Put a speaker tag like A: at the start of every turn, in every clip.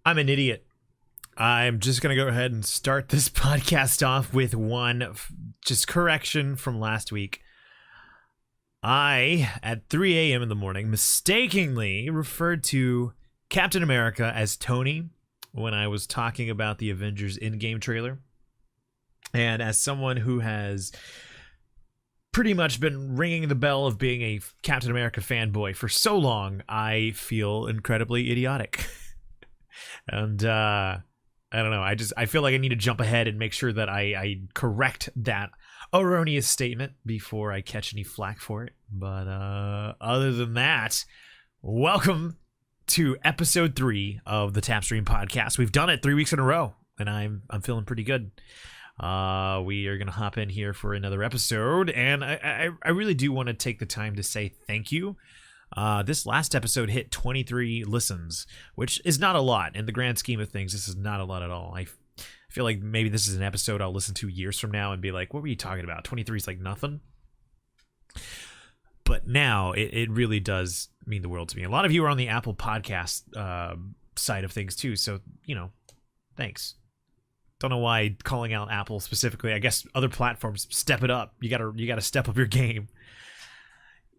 A: I'm an idiot. I'm just going to go ahead and start this podcast off with one just correction from last week. I, at 3 a.m. in the morning, mistakenly referred to Captain America as Tony when I was talking about the Avengers Endgame trailer. And as someone who has pretty much been ringing the bell of being a Captain America fanboy for so long, I feel incredibly idiotic. And I don't know. I feel like I need to jump ahead and make sure that I correct that erroneous statement before I catch any flack for it. But other than that, welcome to episode 3 of the TapStream podcast. We've done it 3 weeks in a row, and I'm feeling pretty good. We are gonna hop in here for another episode, and I really do want to take the time to say thank you. This last episode hit 23 listens, which is not a lot in the grand scheme of things. This is not a lot at all. I feel like maybe this is an episode I'll listen to years from now and be like, what were you talking about? 23 is like nothing. But now it really does mean the world to me. A lot of you are on the Apple podcast side of things too, so thanks. Don't know why calling out Apple specifically. I guess other platforms, step it up. You gotta step up your game.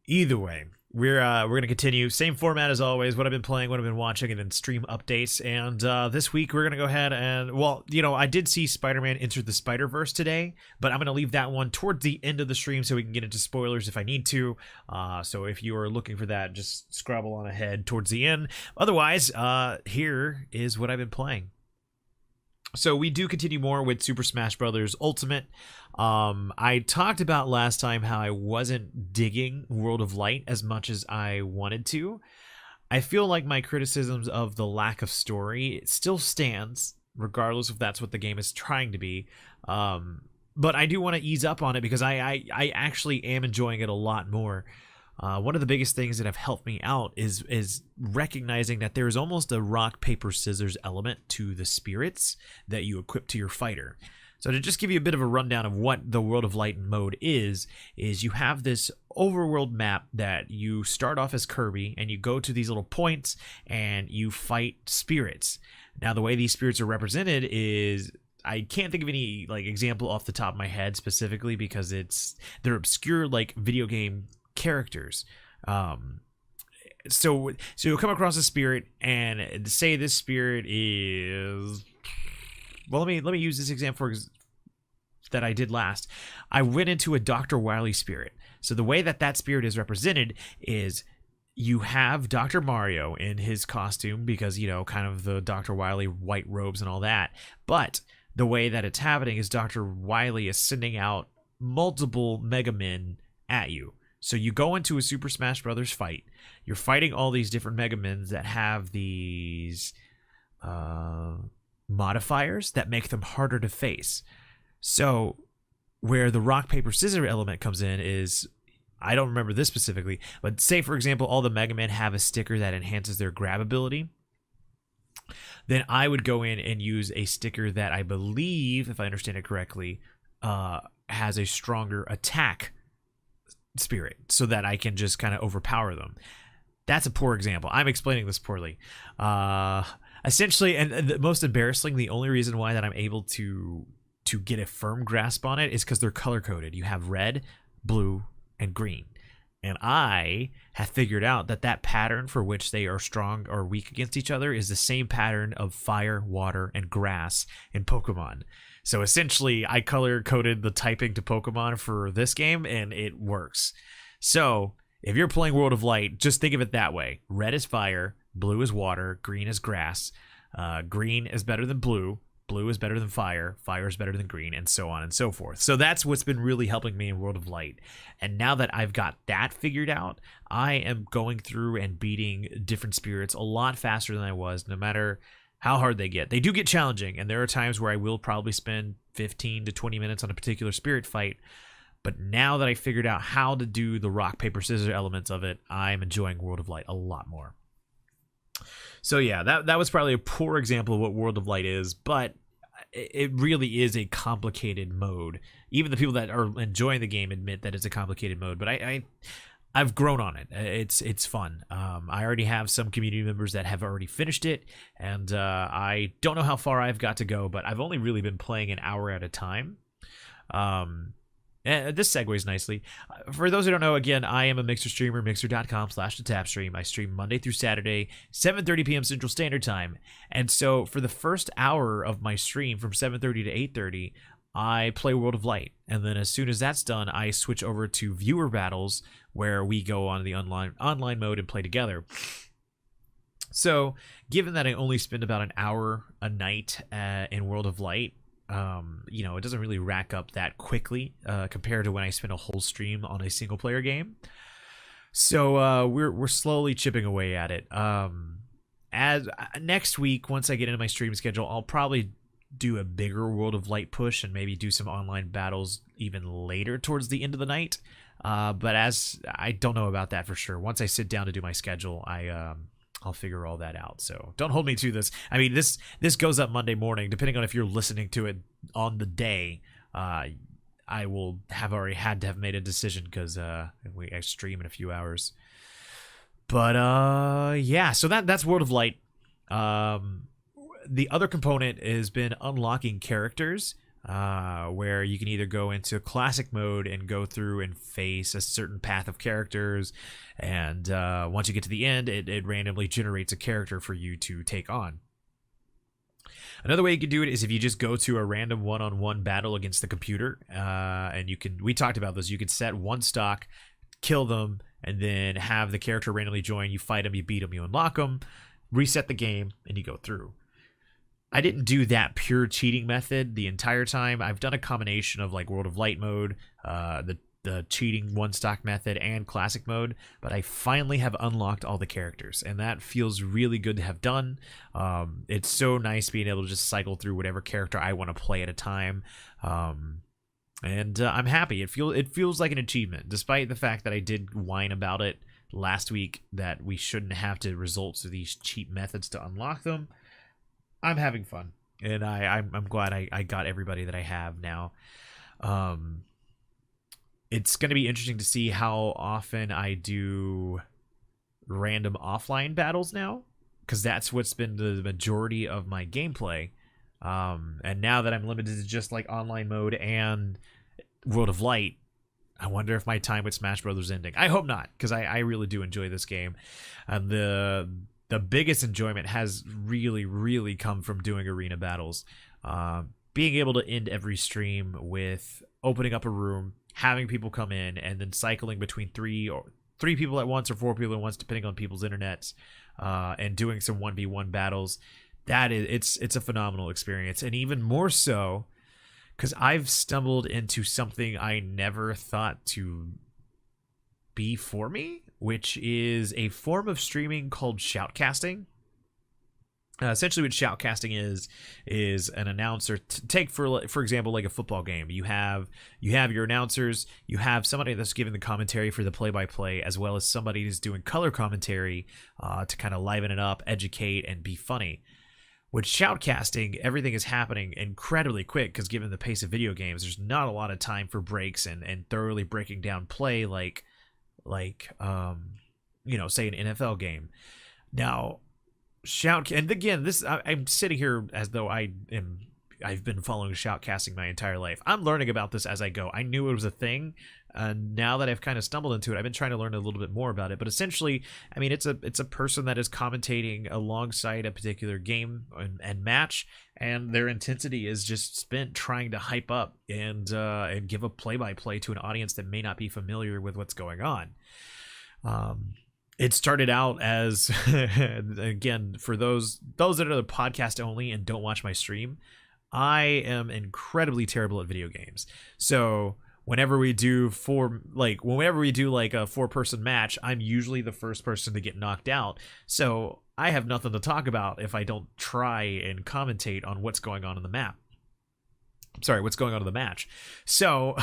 A: Either way, we're gonna continue same format as always. What I've been playing, what I've been watching, and then stream updates. And this week we're gonna go ahead and I did see Spider-Man Enter the Spider-Verse today, but I'm gonna leave that one towards the end of the stream so we can get into spoilers if I need to. So if you are looking for that, just scrabble on ahead towards the end. Otherwise, here is what I've been playing. So we do continue more with Super Smash Bros. Ultimate. I talked about last time how I wasn't digging World of Light as much as I wanted to. I feel like my criticisms of the lack of story still stands, regardless if that's what the game is trying to be. But I do want to ease up on it because I actually am enjoying it a lot more. One of the biggest things that have helped me out is recognizing that there is almost a rock, paper, scissors element to the spirits that you equip to your fighter. So to just give you a bit of a rundown of what the World of Light mode is you have this overworld map that you start off as Kirby and you go to these little points and you fight spirits. Now the way these spirits are represented is, I can't think of any example off the top of my head specifically because they're obscure video game characters. So you'll come across a spirit and say this spirit is, let me use this example that I did last. I went into a Dr. Wily spirit. So the way that spirit is represented is you have Dr. Mario in his costume because kind of the Dr. Wily white robes and all that, but the way that it's happening is Dr. Wily is sending out multiple Mega Men at you. So you go into a Super Smash Bros. Fight. You're fighting all these different Mega Men that have these modifiers that make them harder to face. So where the rock, paper, scissors element comes in is, I don't remember this specifically, but say, for example, all the Mega Men have a sticker that enhances their grab ability. Then I would go in and use a sticker that I believe, if I understand it correctly, has a stronger attack spirit so that I can just kind of overpower them. That's a poor example. I'm explaining this poorly. Essentially, and the most embarrassing, the only reason why that I'm able to get a firm grasp on it is because they're color coded. You have red, blue, and green. And I have figured out that pattern for which they are strong or weak against each other is the same pattern of fire, water, and grass in Pokemon. So essentially, I color-coded the typing to Pokemon for this game, and it works. So if you're playing World of Light, just think of it that way. Red is fire, blue is water, green is grass. Green is better than blue. Blue is better than fire. Fire is better than green, and so on and so forth. So that's what's been really helping me in World of Light. And now that I've got that figured out, I am going through and beating different spirits a lot faster than I was, no matter how hard they get. They do get challenging, and there are times where I will probably spend 15 to 20 minutes on a particular spirit fight. But now that I figured out how to do the rock, paper, scissors elements of it, I'm enjoying World of Light a lot more. So yeah, that was probably a poor example of what World of Light is, but it really is a complicated mode. Even the people that are enjoying the game admit that it's a complicated mode, but I've grown on it. It's fun. I already have some community members that have already finished it, and I don't know how far I've got to go, but I've only really been playing an hour at a time. And this segues nicely. For those who don't know, again, I am a Mixer streamer, mixer.com/TheTapStream. I stream Monday through Saturday, 7:30 p.m. Central Standard Time. And so for the first hour of my stream from 7:30 to 8:30, I play World of Light. And then as soon as that's done, I switch over to viewer battles where we go on the online mode and play together. So given that I only spend about an hour a night in World of Light, it doesn't really rack up that quickly compared to when I spend a whole stream on a single player game. So we're slowly chipping away at it. As next week, once I get into my stream schedule, I'll probably do a bigger World of Light push and maybe do some online battles even later towards the end of the night. But as I don't know about that for sure. Once I sit down to do my schedule, I'll figure all that out. So don't hold me to this. I mean, this goes up Monday morning. Depending on if you're listening to it on the day, I will have already had to have made a decision because I stream in a few hours. But yeah, so that's World of Light. The other component has been unlocking characters, where you can either go into classic mode and go through and face a certain path of characters, and once you get to the end, it randomly generates a character for you to take on. Another way you can do it is if you just go to a random one-on-one battle against the computer, and we talked about this, you can set one stock, kill them, and then have the character randomly join. You fight them, you beat them, you unlock them, reset the game, and you go through. I didn't do that pure cheating method the entire time. I've done a combination of like World of Light mode, the cheating one stock method, and classic mode, but I finally have unlocked all the characters, and that feels really good to have done. It's so nice being able to just cycle through whatever character I want to play at a time, and I'm happy. It feels like an achievement, despite the fact that I did whine about it last week that we shouldn't have to resort to these cheap methods to unlock them. I'm having fun, and I'm glad I got everybody that I have now. It's going to be interesting to see how often I do random offline battles now, because that's what's been the majority of my gameplay. And now that I'm limited to just like online mode and World of Light, I wonder if my time with Smash Brothers ending. I hope not, because I really do enjoy this game. And the biggest enjoyment has really, really come from doing arena battles. Being able to end every stream with opening up a room, having people come in, and then cycling between three people at once or 4 people at once, depending on people's internets, and doing some 1v1 battles. It's a phenomenal experience, and even more so because I've stumbled into something I never thought to be for me, which is a form of streaming called shoutcasting. Essentially what shoutcasting is an announcer. Take for example like a football game. You have your announcers, you have somebody that's giving the commentary for the play-by-play, as well as somebody who's doing color commentary to kind of liven it up, educate, and be funny. With shoutcasting, everything is happening incredibly quick because given the pace of video games, there's not a lot of time for breaks and thoroughly breaking down play like say an NFL game. Now, and again, I'm sitting here as though I've been following shoutcasting my entire life. I'm learning about this as I go. I knew it was a thing, and now that I've kind of stumbled into it, I've been trying to learn a little bit more about it. But essentially, I mean, it's a person that is commentating alongside a particular game and match, and their intensity is just spent trying to hype up and give a play-by-play to an audience that may not be familiar with what's going on. It started out as, again, for those that are the podcast only and don't watch my stream, I am incredibly terrible at video games. So whenever we do a 4-person match, I'm usually the first person to get knocked out. So I have nothing to talk about if I don't try and commentate on what's going on in the map. Sorry, what's going on in the match. So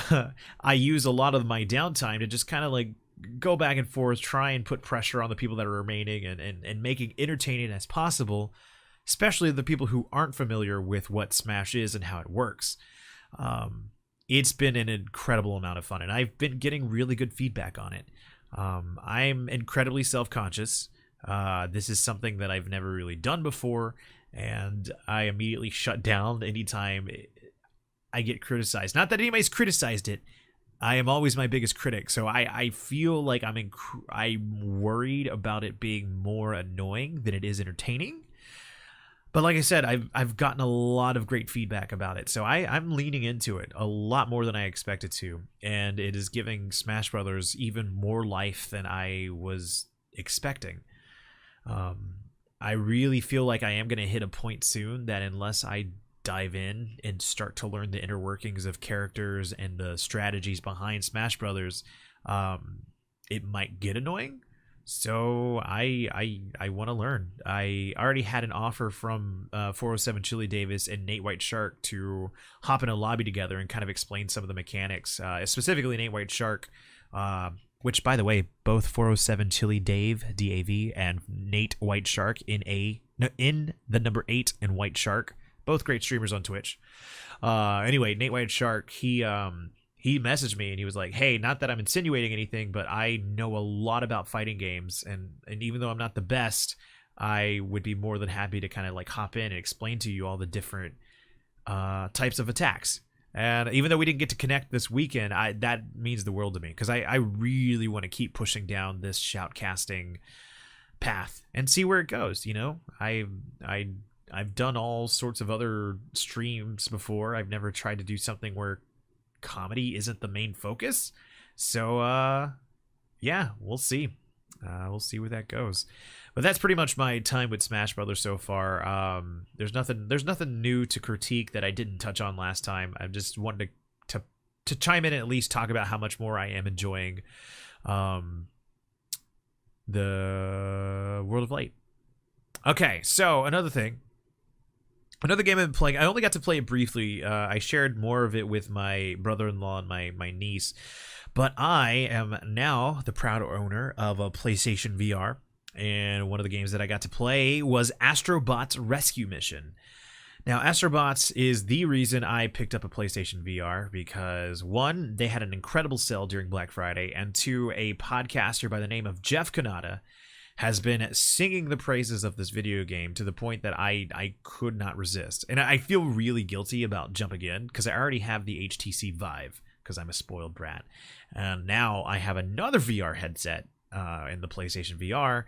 A: I use a lot of my downtime to just kind of like go back and forth, try and put pressure on the people that are remaining and making entertaining as possible, especially the people who aren't familiar with what Smash is and how it works. It's been an incredible amount of fun, and I've been getting really good feedback on it. I'm incredibly self-conscious. This is something that I've never really done before, and I immediately shut down anytime I get criticized. Not that anybody's criticized it. I am always my biggest critic, so I feel like I'm worried about it being more annoying than it is entertaining. But like I said, I've gotten a lot of great feedback about it, so I'm leaning into it a lot more than I expected to, and it is giving Smash Brothers even more life than I was expecting. I really feel like I am going to hit a point soon that unless I dive in and start to learn the inner workings of characters and the strategies behind Smash Brothers, it might get annoying. So I want to learn. I already had an offer from 407 Chili Davis and Nate White Shark to hop in a lobby together and kind of explain some of the mechanics. Specifically Nate White Shark, which, by the way, both 407 Chili Dave DAV and Nate White Shark in the number 8 and White Shark, both great streamers on Twitch. Anyway, Nate White Shark, he messaged me and he was like, hey, not that I'm insinuating anything, but I know a lot about fighting games, and even though I'm not the best, I would be more than happy to kind of like hop in and explain to you all the different types of attacks. And even though we didn't get to connect this weekend, that means the world to me, because I really want to keep pushing down this shoutcasting path and see where it goes. You know, I've done all sorts of other streams before. I've never tried to do something where comedy isn't the main focus. So yeah, we'll see. We'll see where that goes. But that's pretty much my time with Smash Brothers so far. There's nothing new to critique that I didn't touch on last time. I just wanted to chime in and at least talk about how much more I am enjoying the World of Light. Okay, so another game I've been playing. I only got to play it briefly. I shared more of it with my brother-in-law and my niece. But I am now the proud owner of a PlayStation VR. And one of the games that I got to play was Astrobot's Rescue Mission. Now, Astrobots is the reason I picked up a PlayStation VR because, one, they had an incredible sale during Black Friday, and two, a podcaster by the name of Jeff Kanata has been singing the praises of this video game to the point that I could not resist. And I feel really guilty about jumping in because I already have the HTC Vive because I'm a spoiled brat. And now I have another VR headset in the PlayStation VR,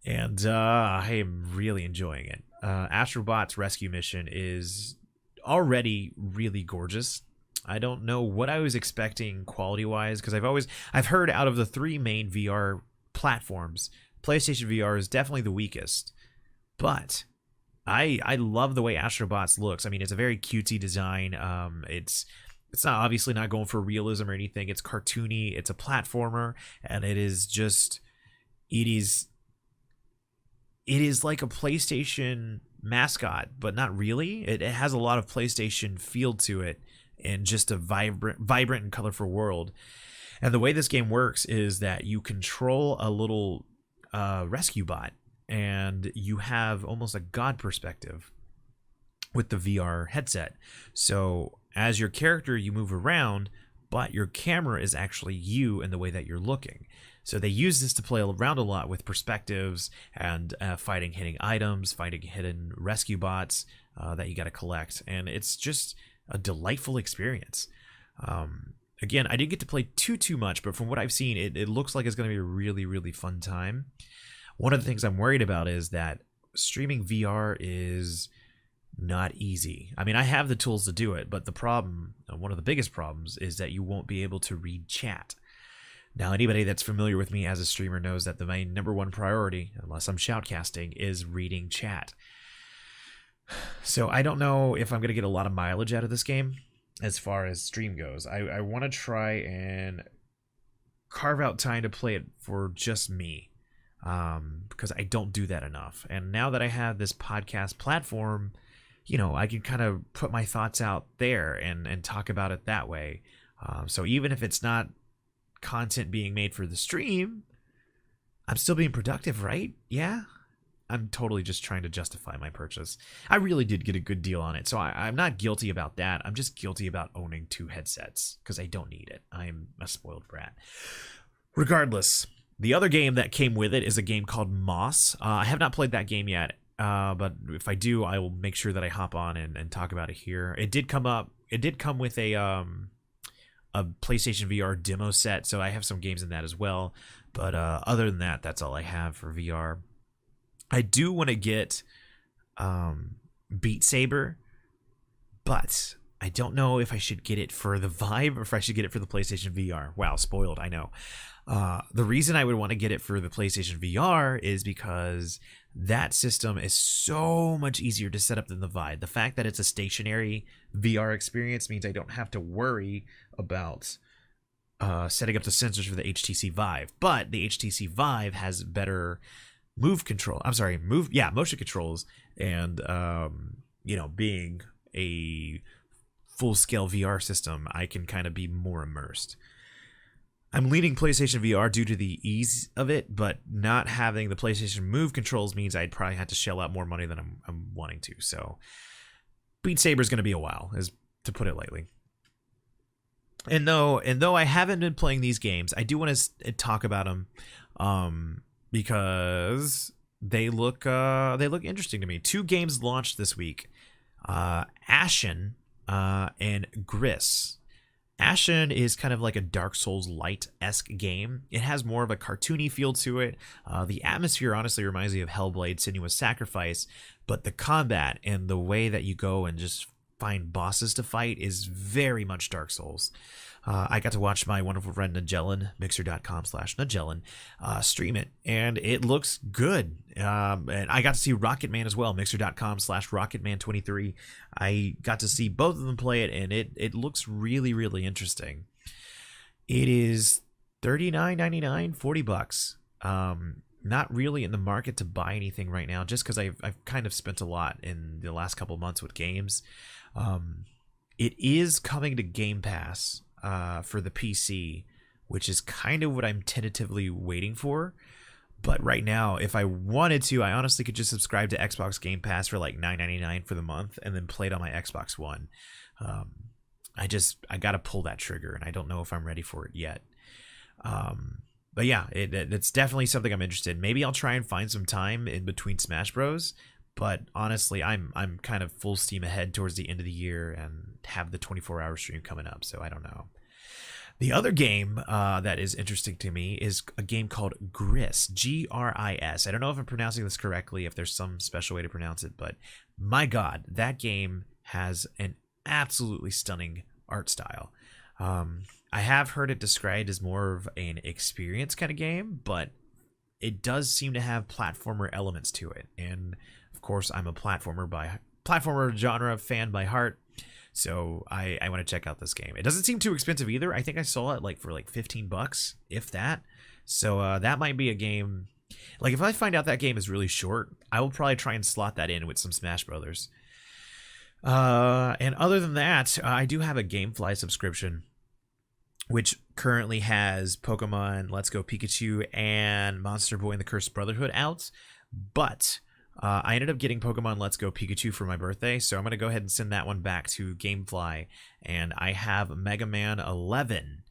A: and I am really enjoying it. Astrobot's Rescue Mission is already really gorgeous. I don't know what I was expecting quality-wise because I've heard out of the three main VR platforms, PlayStation VR is definitely the weakest, but I love the way Astrobots looks. I mean, it's a very cutesy design. It's not obviously not going for realism or anything. It's cartoony. It's a platformer, and it is like a PlayStation mascot, but not really. It has a lot of PlayStation feel to it, and just a vibrant and colorful world. And the way this game works is that you control a little rescue bot, and you have almost a god perspective with the VR headset. So as your character, you move around, but your camera is actually you in the way that you're looking. So they use this to play around a lot with perspectives and fighting hidden items, fighting hidden rescue bots that you got to collect. And it's just a delightful experience. Again, I didn't get to play too much, but from what I've seen, it looks like it's going to be a really, really fun time. One of the things I'm worried about is that streaming VR is not easy. I mean, I have the tools to do it, but the problem, one of the biggest problems, is that you won't be able to read chat. Now, anybody that's familiar with me as a streamer knows that my number one priority, unless I'm shoutcasting, is reading chat. So I don't know if I'm going to get a lot of mileage out of this game as far as stream goes. I want to try and carve out time to play it for just me, because I don't do that enough. And now that I have this podcast platform, you know, I can kind of put my thoughts out there and talk about it that way. So even if it's not content being made for the stream, I'm still being productive, right? Yeah. I'm totally just trying to justify my purchase. I really did get a good deal on it, so I'm not guilty about that. I'm just guilty about owning two headsets because I don't need it. I'm a spoiled brat. Regardless, the other game that came with it is a game called Moss. I have not played that game yet, but if I do, I will make sure that I hop on and talk about it here. It did come up. It did come with a PlayStation VR demo set, so I have some games in that as well. But other than that, that's all I have for VR. I do want to get Beat Saber, but I don't know if I should get it for the Vive or if I should get it for the PlayStation VR. Wow, spoiled, I know. The reason I would want to get it for the PlayStation VR is because that system is so much easier to set up than the Vive. The fact that it's a stationary VR experience means I don't have to worry about setting up the sensors for the HTC Vive. But the HTC Vive has better motion controls, and being a full-scale VR system, I can kind of be more immersed. I'm leaning PlayStation VR due to the ease of it, but not having the PlayStation Move controls means I'd probably have to shell out more money than I'm wanting to. So Beat Saber is going to be a while, to put it lightly. And though I haven't been playing these games, I do want to talk about them because they look interesting to me. 2 games launched this week: Ashen and Gris. Ashen is kind of like a Dark Souls light-esque game. It has more of a cartoony feel to it. The atmosphere honestly reminds me of Hellblade: Senua's Sacrifice, but the combat and the way that you go and just find bosses to fight is very much Dark Souls. I got to watch my wonderful friend Nagellan, mixer.com/Nagellan, stream it, and it looks good. And I got to see Rocketman as well, mixer.com/Rocketman23. I got to see both of them play it, and it looks really, really interesting. It is $39.99, $40. Not really in the market to buy anything right now, just because I've kind of spent a lot in the last couple months with games. It is coming to Game Pass for the PC, which is kind of what I'm tentatively waiting for. But right now, if I wanted to, I honestly could just subscribe to Xbox Game Pass for like $9.99 for the month and then play it on my Xbox One. I got to pull that trigger, and I don't know if I'm ready for it yet. But yeah, it's definitely something I'm interested in. Maybe I'll try and find some time in between Smash Bros. But honestly, I'm kind of full steam ahead towards the end of the year and have the 24-hour stream coming up, so I don't know. The other game that is interesting to me is a game called Gris, Gris. I don't know if I'm pronouncing this correctly, if there's some special way to pronounce it, but my God, that game has an absolutely stunning art style. I have heard it described as more of an experience kind of game, but it does seem to have platformer elements to it. And of course, I'm a platformer genre fan by heart, so I want to check out this game. It doesn't seem too expensive either. I think I saw it for $15, if that. So that might be a game. Like, if I find out that game is really short, I will probably try and slot that in with some Smash Brothers. And other than that, I do have a GameFly subscription, which currently has Pokemon Let's Go Pikachu and Monster Boy and the Cursed Brotherhood out. But I ended up getting Pokemon Let's Go Pikachu for my birthday, so I'm going to go ahead and send that one back to GameFly. And I have Mega Man 11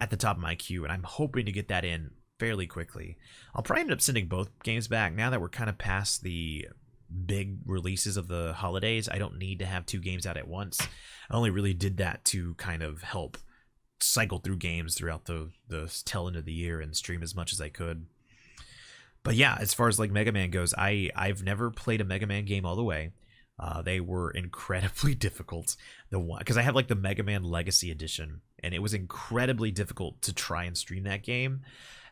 A: at the top of my queue, and I'm hoping to get that in fairly quickly. I'll probably end up sending both games back now that we're kind of past the big releases of the holidays. I don't need to have 2 games out at once. I only really did that to kind of help cycle through games throughout the tail end of the year and stream as much as I could. But yeah, as far as like Mega Man goes, I've never played a Mega Man game all the way. They were incredibly difficult. Because I have like the Mega Man Legacy Edition, and it was incredibly difficult to try and stream that game.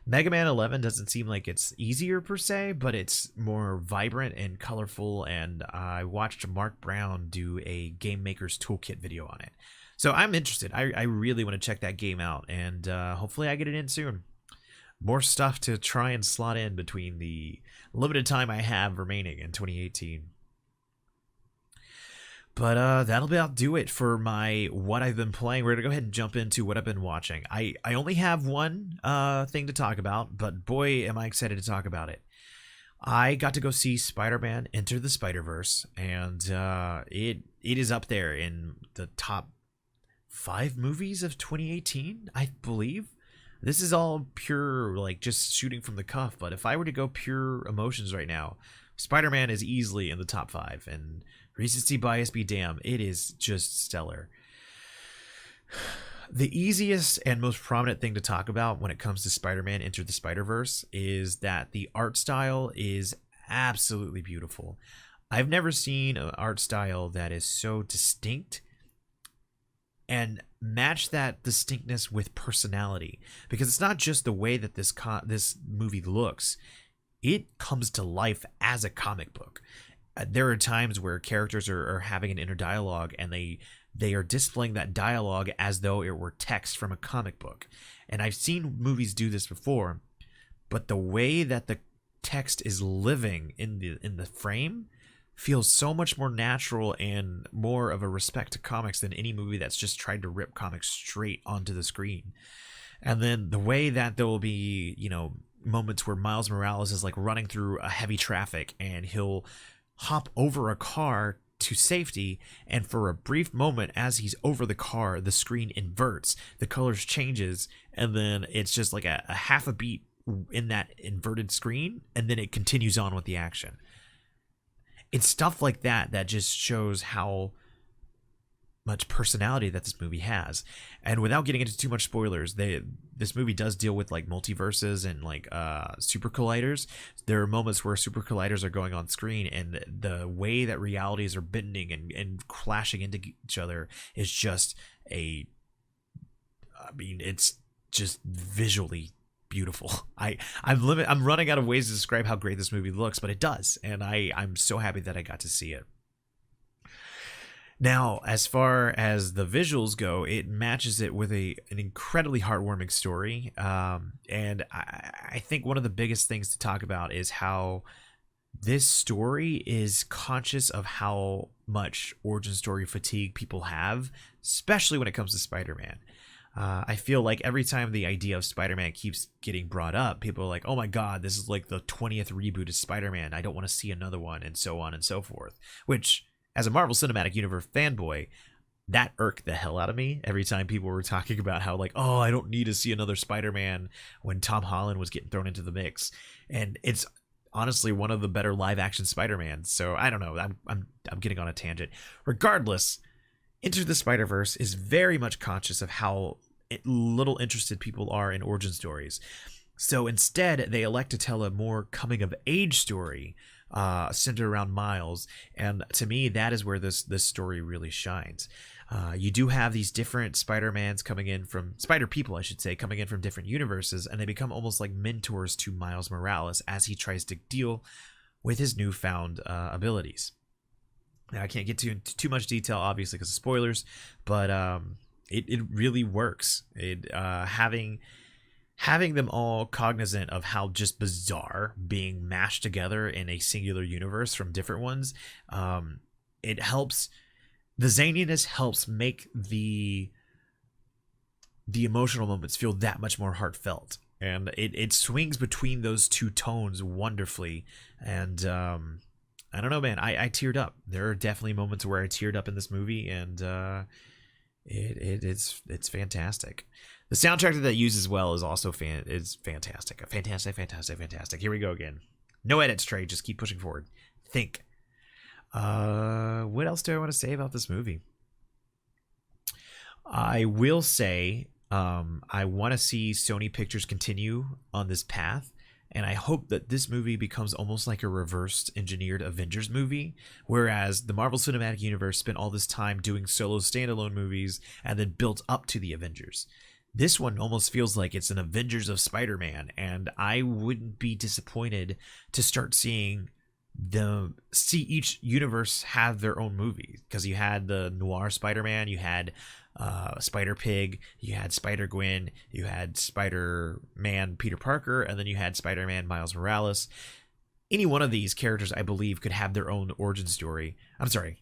A: Mega Man 11 doesn't seem like it's easier per se, but it's more vibrant and colorful, and I watched Mark Brown do a Game Maker's Toolkit video on it. So I'm interested. I really want to check that game out, and hopefully I get it in soon. More stuff to try and slot in between the limited time I have remaining in 2018. But that'll about do it for my what I've been playing. We're going to go ahead and jump into what I've been watching. I only have one thing to talk about, but boy, am I excited to talk about it. I got to go see Spider-Man Enter the Spider-Verse, and it is up there in the top 5 movies of 2018, I believe. This is all pure, like, just shooting from the cuff. But if I were to go pure emotions right now, Spider-Man is easily in the top 5, and recency bias be damn, it is just stellar. The easiest and most prominent thing to talk about when it comes to Spider-Man Into the Spider-Verse is that the art style is absolutely beautiful. I've never seen an art style that is so distinct and match that distinctness with personality, because it's not just the way that this movie looks, it comes to life as a comic book. There are times where characters are having an inner dialogue, and they are displaying that dialogue as though it were text from a comic book. And I've seen movies do this before, but the way that the text is living in the frame feels so much more natural and more of a respect to comics than any movie that's just tried to rip comics straight onto the screen. And then the way that there will be, moments where Miles Morales is like running through a heavy traffic, and he'll hop over a car to safety, and for a brief moment as he's over the car, the screen inverts, the colors changes, and then it's just like a half a beat in that inverted screen, and then it continues on with the action. It's stuff like that that just shows how much personality that this movie has. And without getting into too much spoilers, this movie does deal with like multiverses and like super colliders. There are moments where super colliders are going on screen, and the way that realities are bending and clashing into each other is just it's just visually beautiful. I'm running out of ways to describe how great this movie looks, but it does, and I'm so happy that I got to see it. Now, as far as the visuals go, it matches it with an incredibly heartwarming story, and I think one of the biggest things to talk about is how this story is conscious of how much origin story fatigue people have, especially when it comes to Spider-Man. I feel like every time the idea of Spider-Man keeps getting brought up, people are like, oh my god, this is like the 20th reboot of Spider-Man, I don't want to see another one, and so on and so forth. Which, as a Marvel Cinematic Universe fanboy, that irked the hell out of me every time people were talking about how, like, oh, I don't need to see another Spider-Man, when Tom Holland was getting thrown into the mix. And it's honestly one of the better live-action Spider-Mans, so I don't know, I'm getting on a tangent. Regardless, Into the Spider-Verse is very much conscious of how little interested people are in origin stories. So instead, they elect to tell a more coming-of-age story centered around Miles, and to me, that is where this story really shines. You do have these different Spider-Mans coming in from, Spider-People, I should say, coming in from different universes, and they become almost like mentors to Miles Morales as he tries to deal with his newfound abilities. Now, I can't get into too much detail, obviously, because of spoilers, but it really works. Having them all cognizant of how just bizarre being mashed together in a singular universe from different ones, it helps. The zaniness helps make the emotional moments feel that much more heartfelt, and it swings between those two tones wonderfully. And I don't know, man, I teared up. There are definitely moments where I teared up in this movie, and it's fantastic. The soundtrack that they use as well is also fantastic. Fantastic. Here we go again. No edits, Trey. Just keep pushing forward. Think. What else do I want to say about this movie? I will say I want to see Sony Pictures continue on this path, and I hope that this movie becomes almost like a reversed engineered Avengers movie, whereas the Marvel Cinematic Universe spent all this time doing solo standalone movies and then built up to the Avengers. This one almost feels like it's an Avengers of Spider-Man, and I wouldn't be disappointed to start seeing each universe have their own movies, because you had the noir Spider-Man, you had Spider-Pig, you had Spider-Gwen, you had Spider-Man Peter Parker, and then you had Spider-Man Miles Morales. Any one of these characters, I believe, could have their own origin story. I'm sorry.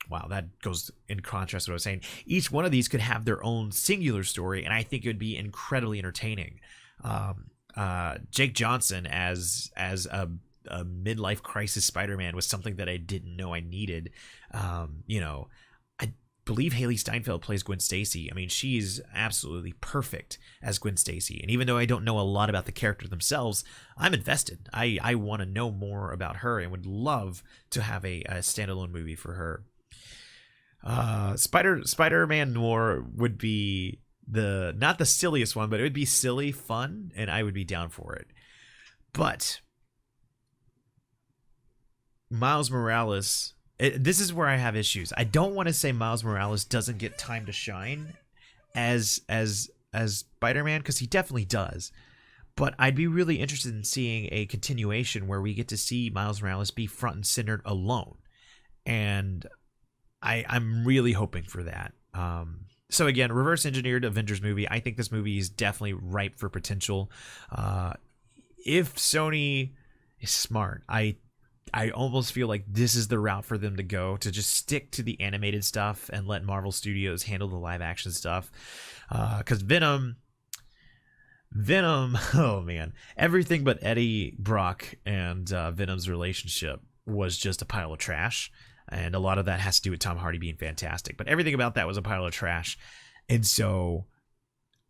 A: Wow, that goes in contrast to what I was saying. Each one of these could have their own singular story, and I think it would be incredibly entertaining. Jake Johnson as a midlife crisis Spider-Man was something that I didn't know I needed. believe Haley Steinfeld plays Gwen Stacy. I mean, she's absolutely perfect as Gwen Stacy. And even though I don't know a lot about the character themselves, I'm invested. I want to know more about her and would love to have a standalone movie for her. Spider-Man Noir would be not the silliest one, but it would be silly fun, and I would be down for it. But Miles Morales, this is where I have issues. I don't want to say Miles Morales doesn't get time to shine as Spider-Man, because he definitely does. But I'd be really interested in seeing a continuation where we get to see Miles Morales be front and centered alone. And I'm really hoping for that. So again, reverse engineered Avengers movie. I think this movie is definitely ripe for potential. If Sony is smart, I almost feel like this is the route for them to go, to just stick to the animated stuff and let Marvel Studios handle the live action stuff. Because Venom, oh man, everything but Eddie Brock and Venom's relationship was just a pile of trash. And a lot of that has to do with Tom Hardy being fantastic. But everything about that was a pile of trash. And so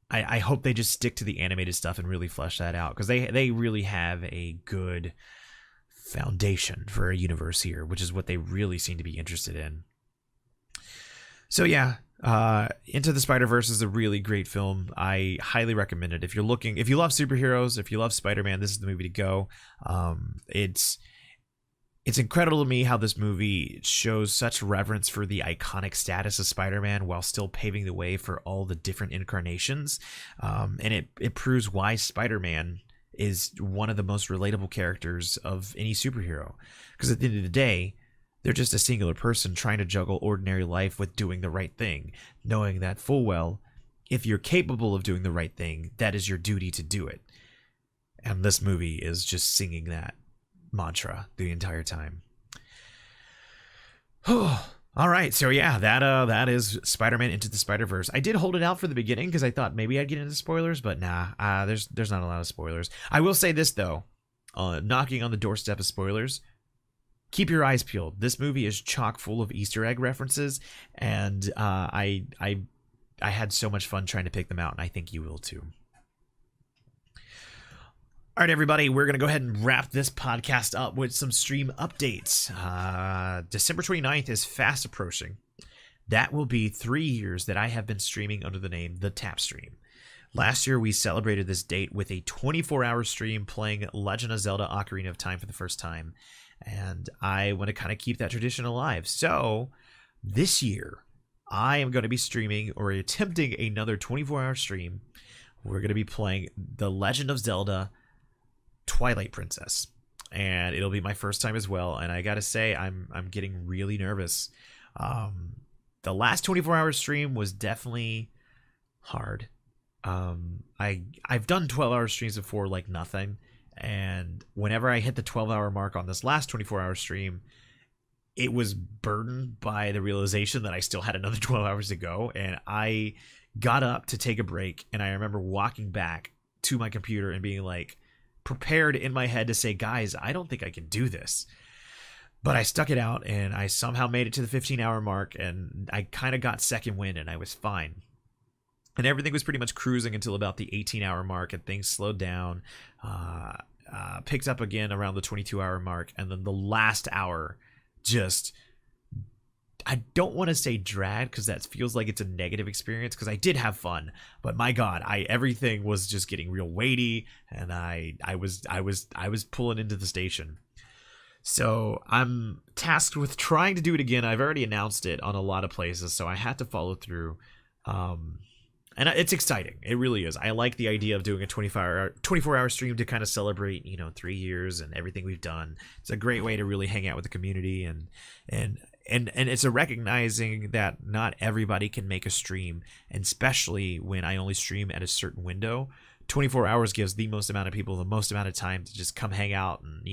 A: I hope they just stick to the animated stuff and really flesh that out. Because they really have a good foundation for a universe here, which is what they really seem to be interested in. So yeah, Into the Spider-Verse is a really great film. I highly recommend it. If you love superheroes, if you love Spider-Man, this is the movie to go. It's incredible to me how this movie shows such reverence for the iconic status of Spider-Man while still paving the way for all the different incarnations. And it proves why Spider-Man is one of the most relatable characters of any superhero. Because at the end of the day, they're just a singular person trying to juggle ordinary life with doing the right thing, knowing that full well, if you're capable of doing the right thing, that is your duty to do it. And this movie is just singing that mantra the entire time. All right, so yeah, that is Spider-Man Into the Spider-Verse. I did hold it out for the beginning because I thought maybe I'd get into spoilers, but nah, there's not a lot of spoilers. I will say this though, knocking on the doorstep of spoilers, keep your eyes peeled. This movie is chock full of Easter egg references, and I had so much fun trying to pick them out, and I think you will too. All right, everybody, we're going to go ahead and wrap this podcast up with some stream updates. December 29th is fast approaching. That will be 3 years that I have been streaming under the name TheTapStream. Last year, we celebrated this date with a 24-hour stream playing Legend of Zelda Ocarina of Time for the first time. And I want to kind of keep that tradition alive. So this year, I am going to be streaming or attempting another 24-hour stream. We're going to be playing The Legend of Zelda Twilight Princess, and it'll be my first time as well, and I gotta say I'm getting really nervous. The last 24-hour stream was definitely hard. I've done 12-hour streams before like nothing, and whenever I hit the 12-hour mark on this last 24-hour stream, it was burdened by the realization that I still had another 12 hours to go, and I got up to take a break, and I remember walking back to my computer and being like, prepared in my head to say, guys, I don't think I can do this. But I stuck it out, and I somehow made it to the 15-hour mark, and I kind of got second wind, and I was fine. And everything was pretty much cruising until about the 18-hour mark, and things slowed down, picked up again around the 22-hour mark, and then the last hour just, I don't want to say dragged, because that feels like it's a negative experience, because I did have fun, but my God, everything was just getting real weighty, and I was pulling into the station. So I'm tasked with trying to do it again. I've already announced it on a lot of places, so I had to follow through. And it's exciting. It really is. I like the idea of doing a 24-hour stream to kind of celebrate, 3 years and everything we've done. It's a great way to really hang out with the community, and it's a recognizing that not everybody can make a stream, and especially when I only stream at a certain window. 24 hours gives the most amount of people the most amount of time to just come hang out and,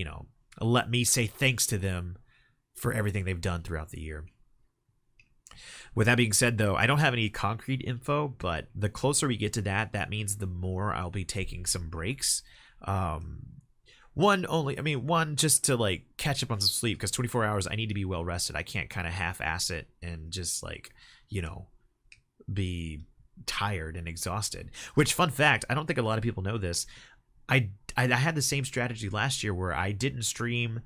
A: let me say thanks to them for everything they've done throughout the year. With that being said, though, I don't have any concrete info, but the closer we get to that, that means the more I'll be taking some breaks. one just to like catch up on some sleep, because 24 hours I need to be well rested. I can't kind of half-ass it and just like, you know, be tired and exhausted. Which, fun fact, I don't think a lot of people know this. I had the same strategy last year where I didn't stream.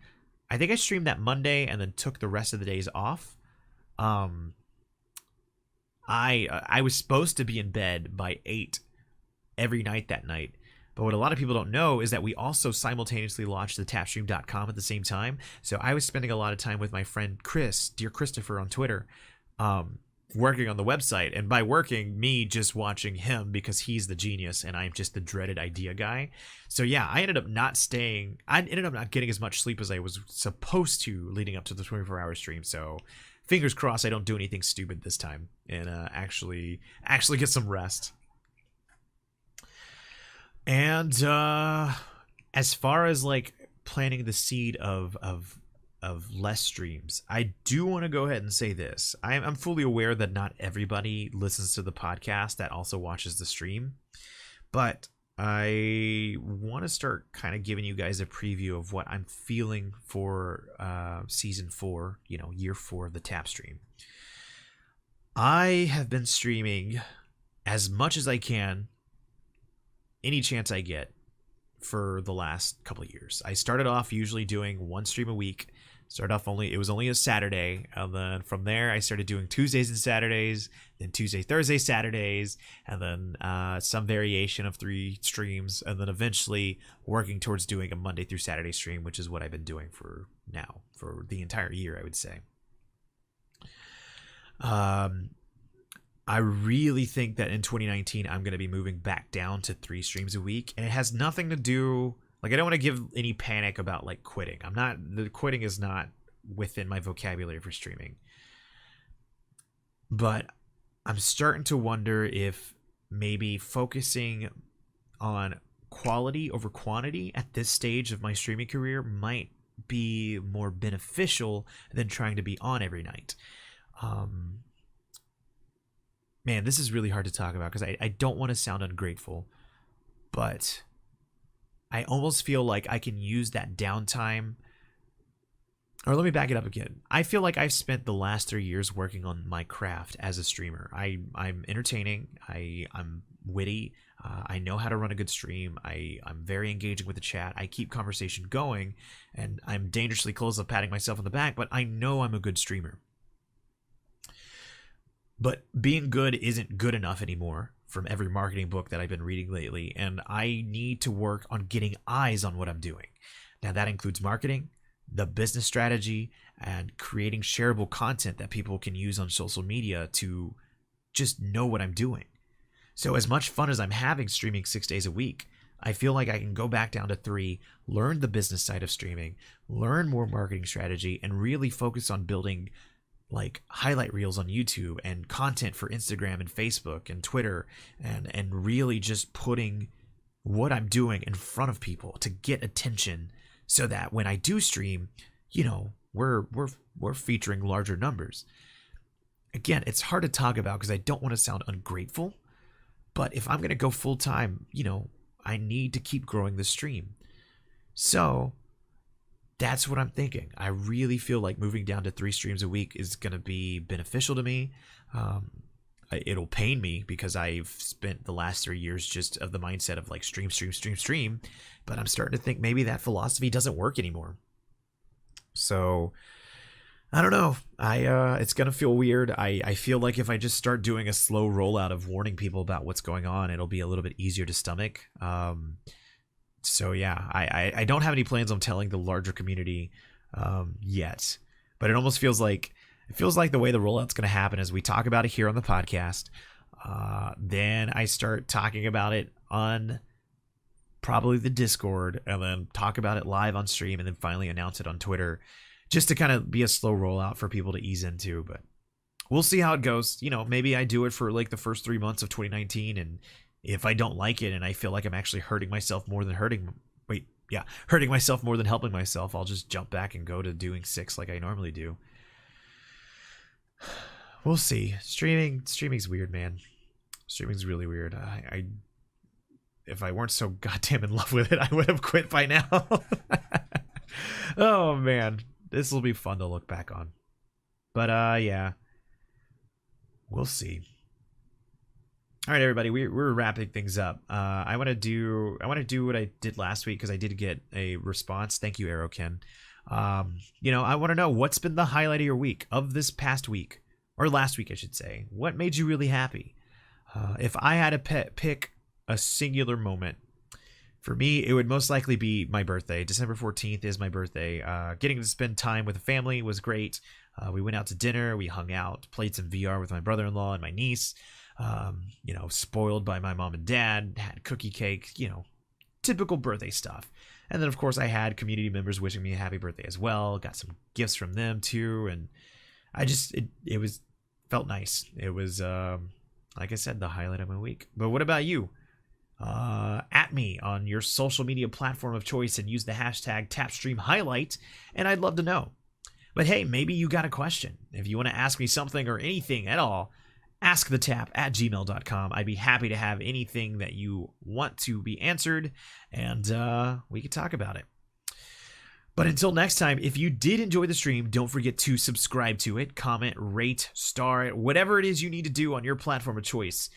A: I think I streamed that Monday and then took the rest of the days off. I was supposed to be in bed by 8 every night that night. But what a lot of people don't know is that we also simultaneously launched TheTapStream.com at the same time. So I was spending a lot of time with my friend Chris, Dear Christopher on Twitter, working on the website. And by working, me just watching him because he's the genius and I'm just the dreaded idea guy. So yeah, I ended up not getting as much sleep as I was supposed to leading up to the 24-hour stream. So fingers crossed I don't do anything stupid this time and actually get some rest. And as far as like planting the seed of less streams, I do want to go ahead and say this. I'm fully aware that not everybody listens to the podcast that also watches the stream, but I want to start kind of giving you guys a preview of what I'm feeling for season 4, year 4 of the Tap Stream. I have been streaming as much as I can, any chance I get, for the last couple of years. I started off usually doing one stream a week. It was only a Saturday, and then from there I started doing Tuesdays and Saturdays, then Tuesday, Thursday, Saturdays, and then some variation of 3 streams, and then eventually working towards doing a Monday through Saturday stream, which is what I've been doing for the entire year, I would say. I really think that in 2019, I'm going to be moving back down to 3 streams a week. And it has nothing to do, like, I don't want to give any panic about like quitting. Quitting is not within my vocabulary for streaming. But I'm starting to wonder if maybe focusing on quality over quantity at this stage of my streaming career might be more beneficial than trying to be on every night. Man, this is really hard to talk about because I don't want to sound ungrateful, but I almost feel like I can use that downtime. Or let me back it up again. I feel like I've spent the last 3 years working on my craft as a streamer. I'm entertaining. I'm witty. I know how to run a good stream. I'm very engaging with the chat. I keep conversation going, and I'm dangerously close to patting myself on the back, but I know I'm a good streamer. But being good isn't good enough anymore from every marketing book that I've been reading lately, and I need to work on getting eyes on what I'm doing. Now that includes marketing, the business strategy, and creating shareable content that people can use on social media to just know what I'm doing. So as much fun as I'm having streaming 6 days a week, I feel like I can go back down to 3, learn the business side of streaming, learn more marketing strategy, and really focus on building like highlight reels on YouTube and content for Instagram and Facebook and Twitter, and really just putting what I'm doing in front of people to get attention, so that when I do stream, we're featuring larger numbers. Again, it's hard to talk about because I don't want to sound ungrateful, but if I'm going to go full time, I need to keep growing the stream. So that's what I'm thinking. I really feel like moving down to 3 streams a week is going to be beneficial to me. It'll pain me because I've spent the last 3 years just of the mindset of like stream. But I'm starting to think maybe that philosophy doesn't work anymore. So I don't know. It's going to feel weird. I feel like if I just start doing a slow rollout of warning people about what's going on, it'll be a little bit easier to stomach. So yeah, I don't have any plans on telling the larger community yet, but it almost feels like the way the rollout's going to happen is we talk about it here on the podcast. Then I start talking about it on probably the Discord, and then talk about it live on stream, and then finally announce it on Twitter, just to kind of be a slow rollout for people to ease into. But we'll see how it goes. Maybe I do it for like the first 3 months of 2019, and if I don't like it and I feel like I'm actually hurting myself more than helping myself, I'll just jump back and go to doing 6 like I normally do. We'll see. Streaming's weird, man. Streaming's really weird. if I weren't so goddamn in love with it, I would have quit by now. Oh man, this will be fun to look back on. But yeah, we'll see. All right, everybody, we're wrapping things up. I want to do what I did last week because I did get a response. Thank you, Aeroken. I want to know what's been the highlight of your week, of this past week, or last week, I should say. What made you really happy? If I had to pick a singular moment, for me, it would most likely be my birthday. December 14th is my birthday. Getting to spend time with the family was great. We went out to dinner. We hung out, played some VR with my brother-in-law and my niece. Spoiled by my mom and dad, had cookie cake, typical birthday stuff. And then, of course, I had community members wishing me a happy birthday as well. Got some gifts from them, too. And I just, it felt nice. It was, like I said, the highlight of my week. But what about you? At me on your social media platform of choice and use the hashtag TapStreamHighlight, and I'd love to know. But hey, maybe you got a question. If you want to ask me something or anything at all, askthetap@gmail.com. I'd be happy to have anything that you want to be answered, and we could talk about it. But until next time, if you did enjoy the stream, don't forget to subscribe to it, comment, rate, star it, whatever it is you need to do on your platform of choice.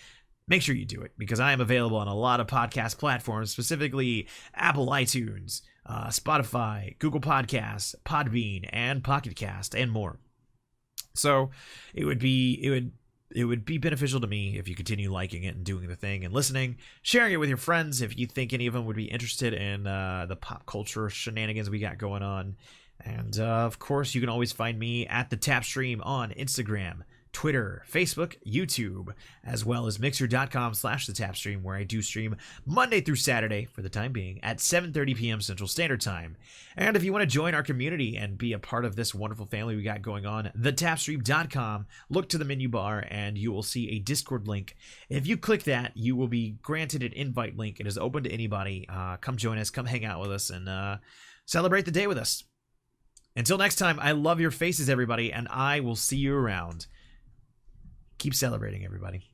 A: Make sure you do it, because I am available on a lot of podcast platforms, specifically Apple iTunes, Spotify, Google Podcasts, Podbean, and Pocket Cast, and more. So it would be beneficial to me if you continue liking it and doing the thing and listening, sharing it with your friends if you think any of them would be interested in the pop culture shenanigans we got going on. And of course, you can always find me at TheTapStream on Instagram, Twitter, Facebook, YouTube, as well as mixer.com/TheTapStream, where I do stream Monday through Saturday, for the time being, at 7:30 p.m. Central Standard Time. And if you want to join our community and be a part of this wonderful family we got going on, TheTapStream.com, look to the menu bar and you will see a Discord link. If you click that, you will be granted an invite link. It is open to anybody. Come join us, come hang out with us, and celebrate the day with us. Until next time, I love your faces, everybody, and I will see you around. Keep celebrating, everybody.